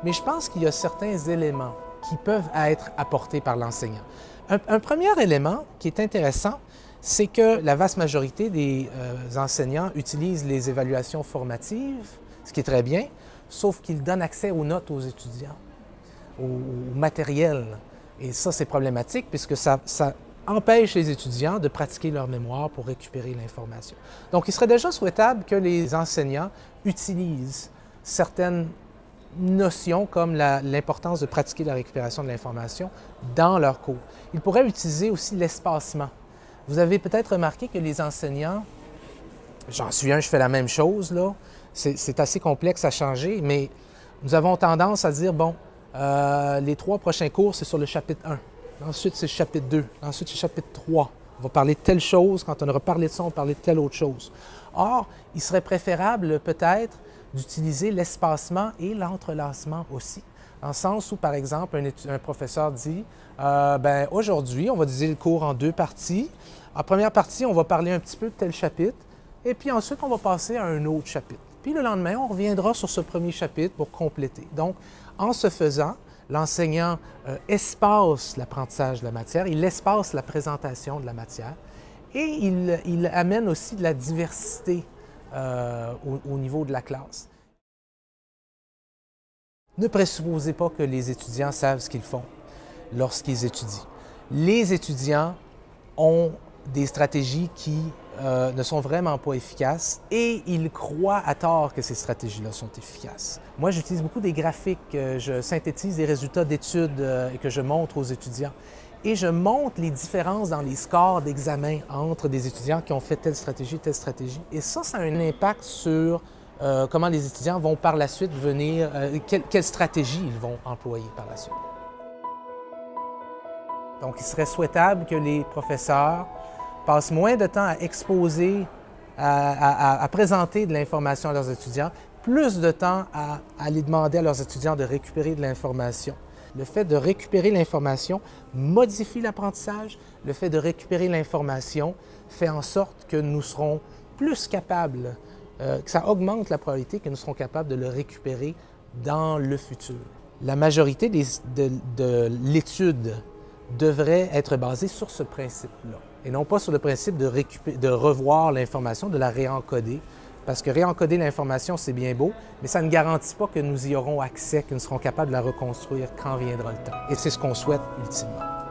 mais je pense qu'il y a certains éléments qui peuvent être apportés par l'enseignant. Un premier élément qui est intéressant, c'est que la vaste majorité des enseignants utilisent les évaluations formatives, ce qui est très bien, sauf qu'ils donnent accès aux notes aux étudiants, au matériel. Et ça, c'est problématique puisque ça empêche les étudiants de pratiquer leur mémoire pour récupérer l'information. Donc, il serait déjà souhaitable que les enseignants utilisent certaines notions comme l'importance de pratiquer la récupération de l'information dans leurs cours. Ils pourraient utiliser aussi l'espacement. Vous avez peut-être remarqué que les enseignants, j'en suis un, je fais la même chose, là, c'est assez complexe à changer, mais nous avons tendance à dire, bon, les 3 prochains cours, c'est sur le chapitre 1. Ensuite, c'est le chapitre 2. Ensuite, c'est le chapitre 3. On va parler de telle chose. Quand on aura parlé de ça, on va parler de telle autre chose. Or, il serait préférable peut-être d'utiliser l'espacement et l'entrelacement aussi. Dans le sens où, par exemple, un professeur dit ben, aujourd'hui, on va diviser le cours en 2 parties. En première partie, on va parler un petit peu de tel chapitre. Et puis ensuite, on va passer à un autre chapitre. Puis le lendemain, on reviendra sur ce premier chapitre pour compléter. Donc, en ce faisant, l'enseignant espace l'apprentissage de la matière, il espace la présentation de la matière et il amène aussi de la diversité au niveau de la classe. Ne présupposez pas que les étudiants savent ce qu'ils font lorsqu'ils étudient. Les étudiants ont des stratégies qui ne sont vraiment pas efficaces et ils croient à tort que ces stratégies-là sont efficaces. Moi, j'utilise beaucoup des graphiques, je synthétise des résultats d'études que je montre aux étudiants et je montre les différences dans les scores d'examen entre des étudiants qui ont fait telle stratégie. Et ça a un impact sur comment les étudiants vont par la suite venir, quelle stratégie ils vont employer par la suite. Donc, il serait souhaitable que les professeurs passent moins de temps à exposer, à présenter de l'information à leurs étudiants, plus de temps à aller demander à leurs étudiants de récupérer de l'information. Le fait de récupérer l'information modifie l'apprentissage. Le fait de récupérer l'information fait en sorte que nous serons plus capables, que ça augmente la probabilité que nous serons capables de le récupérer dans le futur. La majorité de l'étude devrait être basée sur ce principe-là, et non pas sur le principe de revoir l'information, de la réencoder, parce que réencoder l'information, c'est bien beau, mais ça ne garantit pas que nous y aurons accès, que nous serons capables de la reconstruire quand viendra le temps. Et c'est ce qu'on souhaite ultimement.